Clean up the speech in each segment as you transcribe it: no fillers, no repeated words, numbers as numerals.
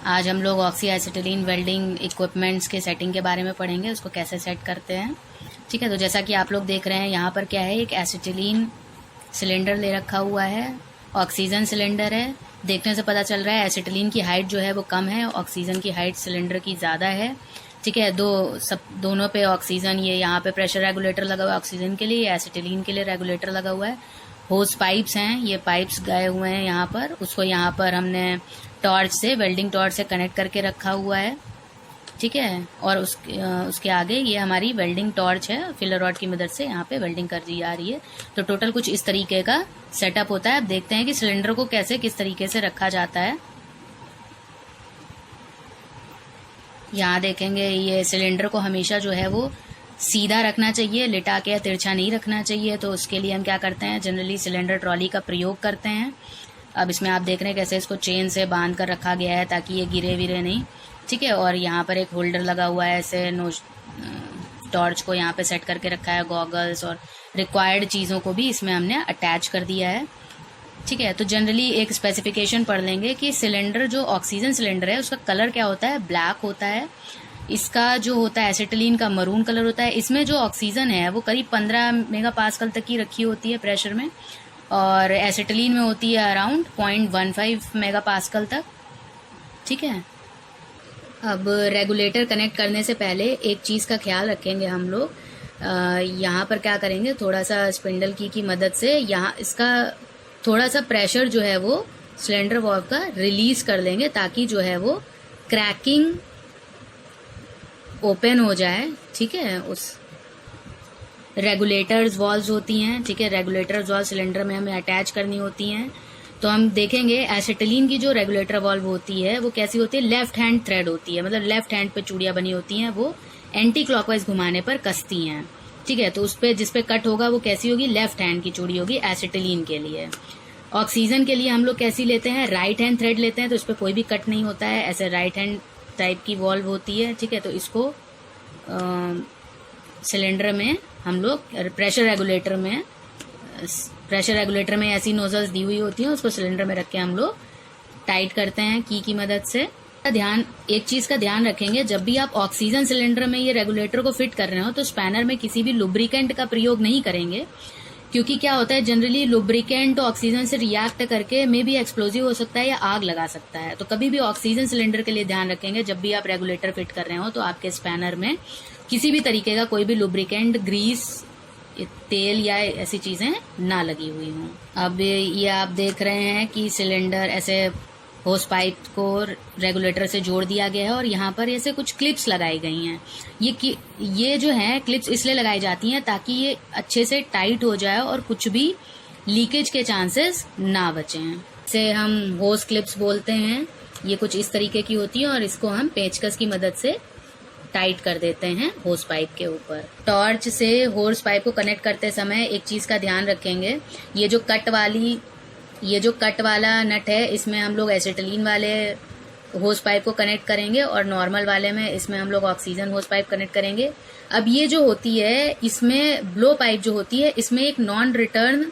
आज हम लोग ऑक्सी एसिटिलीन वेल्डिंग इक्विपमेंट्स के सेटिंग के बारे में पढ़ेंगे, उसको कैसे सेट करते हैं। ठीक है, तो जैसा कि आप लोग देख रहे हैं यहाँ पर क्या है, एक एसिटिलीन सिलेंडर ले रखा हुआ है, ऑक्सीजन सिलेंडर है। देखने से पता चल रहा है एसिटिलीन की हाइट जो है वो कम है, ऑक्सीजन की हाइट सिलेंडर की ज़्यादा है। ठीक है, दोनों पे ऑक्सीजन, ये यहाँ पे प्रेशर रेगुलेटर लगा हुआ है ऑक्सीजन के लिए, एसिटिलीन के लिए रेगुलेटर लगा हुआ है। होस पाइप्स हैं, ये पाइप्स गए हुए हैं यहाँ पर, उसको यहाँ पर हमने टॉर्च से, वेल्डिंग टॉर्च से कनेक्ट करके रखा हुआ है। ठीक है, और उसके आगे ये हमारी वेल्डिंग टॉर्च है, फिलर रॉड की मदद से यहाँ पे वेल्डिंग कर दी जा रही है। तो टोटल कुछ इस तरीके का सेटअप होता है। अब देखते हैं कि सिलेंडर को कैसे किस तरीके से रखा जाता है। यहाँ देखेंगे ये सिलेंडर को हमेशा जो है वो सीधा रखना चाहिए, लिटा के या तिरछा नहीं रखना चाहिए। तो उसके लिए हम क्या करते हैं, जनरली सिलेंडर ट्रॉली का प्रयोग करते हैं। अब इसमें आप देख रहे हैं कैसे इसको चेन से बांध कर रखा गया है ताकि ये गिरे विरे नहीं। ठीक है, और यहाँ पर एक होल्डर लगा हुआ है, ऐसे टॉर्च को यहाँ पे सेट करके रखा है, गॉगल्स और रिक्वायर्ड चीज़ों को भी इसमें हमने अटैच कर दिया है। ठीक है, तो जनरली एक स्पेसिफिकेशन पढ़ लेंगे कि सिलेंडर, जो ऑक्सीजन सिलेंडर है उसका कलर क्या होता है, ब्लैक होता है। इसका जो होता है एसिटिलीन का मरून कलर होता है। इसमें जो ऑक्सीजन है वो करीब 15 मेगापास्कल तक की रखी होती है प्रेशर में, और एसिटिलीन में होती है अराउंड 0.15 मेगापास्कल तक। ठीक है, अब रेगुलेटर कनेक्ट करने से पहले एक चीज़ का ख्याल रखेंगे हम लोग। यहाँ पर क्या करेंगे, थोड़ा सा स्पिंडल की मदद से यहाँ इसका थोड़ा सा प्रेशर जो है वो सिलेंडर वॉल्व का रिलीज कर लेंगे ताकि जो है वो क्रैकिंग ओपन हो जाए। ठीक है, उस रेगुलेटर्स वॉल्व्स होती हैं। ठीक है, रेगुलेटर्स वॉल्व सिलेंडर में हमें अटैच करनी होती हैं। तो हम देखेंगे एसिटिलीन की जो रेगुलेटर वॉल्व होती है वो कैसी होती है, लेफ्ट हैंड थ्रेड होती है, मतलब लेफ्ट हैंड पे चूड़ियाँ बनी होती हैं, वो एंटी क्लॉकवाइज घुमाने पर कसती हैं। ठीक है, तो उस पे जिस पे कट होगा वो कैसी होगी, लेफ्ट हैंड की चूड़ी होगी एसिटिलीन के लिए। ऑक्सीजन के लिए हम लोग कैसी लेते हैं, राइट हैंड थ्रेड लेते हैं, तो इस पर कोई भी कट नहीं होता है, ऐसे राइट हैंड टाइप की वॉल्व होती है। ठीक है, तो इसको सिलेंडर में हम लोग प्रेशर रेगुलेटर में ऐसी नोजल्स दी हुई होती हैं, उसको सिलेंडर में रख के हम लोग टाइट करते हैं की मदद से। एक चीज का ध्यान रखेंगे, जब भी आप ऑक्सीजन सिलेंडर में ये रेगुलेटर को फिट कर रहे हो तो स्पैनर में किसी भी लुब्रिकेंट का प्रयोग नहीं करेंगे, क्योंकि क्या होता है जनरली लुब्रिकेंट ऑक्सीजन से रिएक्ट करके मे भी एक्सप्लोजिव हो सकता है या आग लगा सकता है। तो कभी भी ऑक्सीजन सिलेंडर के लिए ध्यान रखेंगे, जब भी आप रेगुलेटर फिट कर रहे हो तो आपके स्पैनर में किसी भी तरीके का कोई भी लुब्रिकेंट, ग्रीस, तेल या ऐसी चीजें ना लगी हुई हों। अब ये आप देख रहे हैं कि सिलेंडर ऐसे होस पाइप को रेगुलेटर से जोड़ दिया गया है और यहाँ पर ऐसे कुछ क्लिप्स लगाई गई हैं। ये जो है क्लिप्स इसलिए लगाई जाती हैं ताकि ये अच्छे से टाइट हो जाए और कुछ भी लीकेज के चांसेस ना बचें। इसे हम होस क्लिप्स बोलते हैं। ये कुछ इस तरीके की होती है और इसको हम पेचकस की मदद से टाइट कर देते हैं होस पाइप के ऊपर। टॉर्च से होस पाइप को कनेक्ट करते समय एक चीज का ध्यान रखेंगे, ये जो कट वाला नट है इसमें हम लोग एसिटिलीन वाले होस पाइप को कनेक्ट करेंगे और नॉर्मल वाले में इसमें हम लोग ऑक्सीजन होस पाइप कनेक्ट करेंगे। अब ये जो होती है इसमें ब्लो पाइप जो होती है इसमें एक नॉन रिटर्न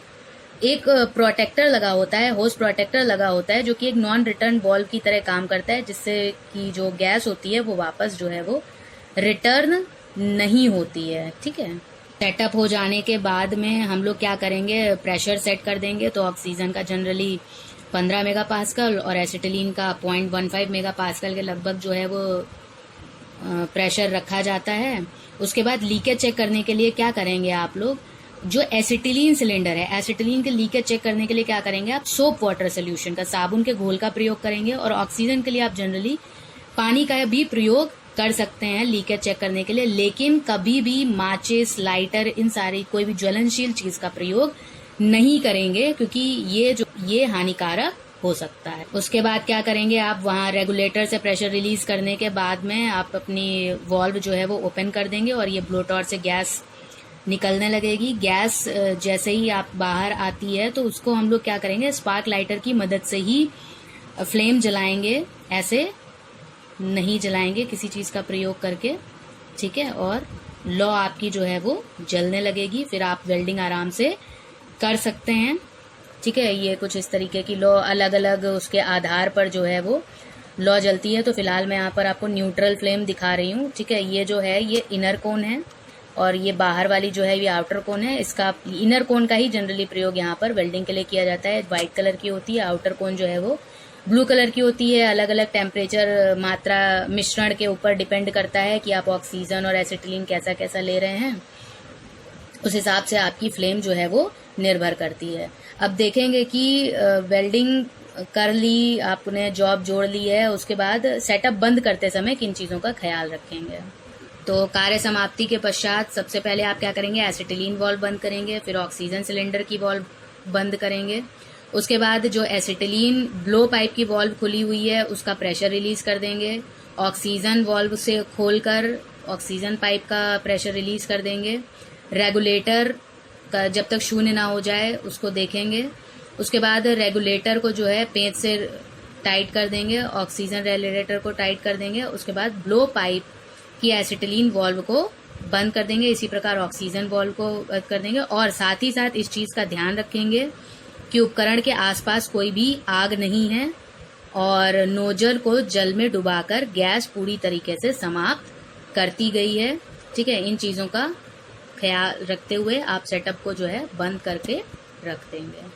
एक प्रोटेक्टर लगा होता है, होस प्रोटेक्टर लगा होता है, जो कि एक नॉन रिटर्न वॉल्व की तरह काम करता है, जिससे कि जो गैस होती है वो वापस जो है वो रिटर्न नहीं होती है। ठीक है, सेटअप हो जाने के बाद में हम लोग क्या करेंगे, प्रेशर सेट कर देंगे। तो ऑक्सीजन का जनरली 15 मेगापास्कल और एसिटिलीन का 0.15 मेगापास्कल के लगभग जो है वो प्रेशर रखा जाता है। उसके बाद लीकेज चेक करने के लिए क्या करेंगे आप लोग, जो एसिटिलीन सिलेंडर है, एसिटिलीन के लीकेज चेक करने के लिए क्या करेंगे, आप सोप वाटर सोल्यूशन का, साबुन के घोल का प्रयोग करेंगे। और ऑक्सीजन के लिए आप जनरली पानी का भी प्रयोग कर सकते हैं लीकेज चेक करने के लिए, लेकिन कभी भी माचिस, लाइटर, इन सारी कोई भी ज्वलनशील चीज का प्रयोग नहीं करेंगे, क्योंकि ये हानिकारक हो सकता है। उसके बाद क्या करेंगे, आप वहां रेगुलेटर से प्रेशर रिलीज करने के बाद में आप अपनी वॉल्व जो है वो ओपन कर देंगे और ये ब्लोटॉर से गैस निकलने लगेगी। गैस जैसे ही आप बाहर आती है तो उसको हम लोग क्या करेंगे, स्पार्क लाइटर की मदद से ही फ्लेम जलाएंगे, ऐसे नहीं जलाएंगे किसी चीज का प्रयोग करके। ठीक है, और लौ आपकी जो है वो जलने लगेगी, फिर आप वेल्डिंग आराम से कर सकते हैं। ठीक है, ये कुछ इस तरीके की लौ अलग अलग उसके आधार पर जो है वो लौ जलती है। तो फिलहाल मैं यहाँ पर आपको न्यूट्रल फ्लेम दिखा रही हूँ, ठीक है। ये जो है ये इनर कोन है और ये बाहर वाली जो है ये आउटर कोन है। इसका इनर कोन का ही जनरली प्रयोग यहाँ पर वेल्डिंग के लिए किया जाता है। वाइट कलर की होती है, आउटर कोन जो है वो ब्लू कलर की होती है। अलग अलग टेम्परेचर मात्रा मिश्रण के ऊपर डिपेंड करता है कि आप ऑक्सीजन और एसिटिलीन कैसा कैसा ले रहे हैं, उस हिसाब से आपकी फ्लेम जो है वो निर्भर करती है। अब देखेंगे कि वेल्डिंग कर ली, आपने जॉब जोड़ ली है, उसके बाद सेटअप बंद करते समय किन चीज़ों का ख्याल रखेंगे। तो कार्य समाप्ति के पश्चात सबसे पहले आप क्या करेंगे, एसिटिलीन वाल्व बंद करेंगे, फिर ऑक्सीजन सिलेंडर की वाल्व बंद करेंगे। उसके बाद जो एसिटिलीन ब्लो पाइप की वाल्व खुली हुई है उसका प्रेशर रिलीज कर देंगे। ऑक्सीजन वाल्व से खोलकर ऑक्सीजन पाइप का प्रेशर रिलीज कर देंगे। रेगुलेटर का जब तक शून्य ना हो जाए उसको देखेंगे। उसके बाद रेगुलेटर को जो है पेंच से टाइट कर देंगे, ऑक्सीजन रेगुलेटर को टाइट कर देंगे। उसके बाद ब्लो पाइप की एसिटिलीन वाल्व को बंद कर देंगे। इसी प्रकार ऑक्सीजन वाल्व को बंद कर देंगे और साथ ही साथ इस चीज़ का ध्यान रखेंगे कि उपकरण के आसपास कोई भी आग नहीं है और नोजल को जल में डुबाकर गैस पूरी तरीके से समाप्त करती गई है, ठीक है। इन चीज़ों का ख्याल रखते हुए आप सेटअप को जो है बंद करके रख देंगे।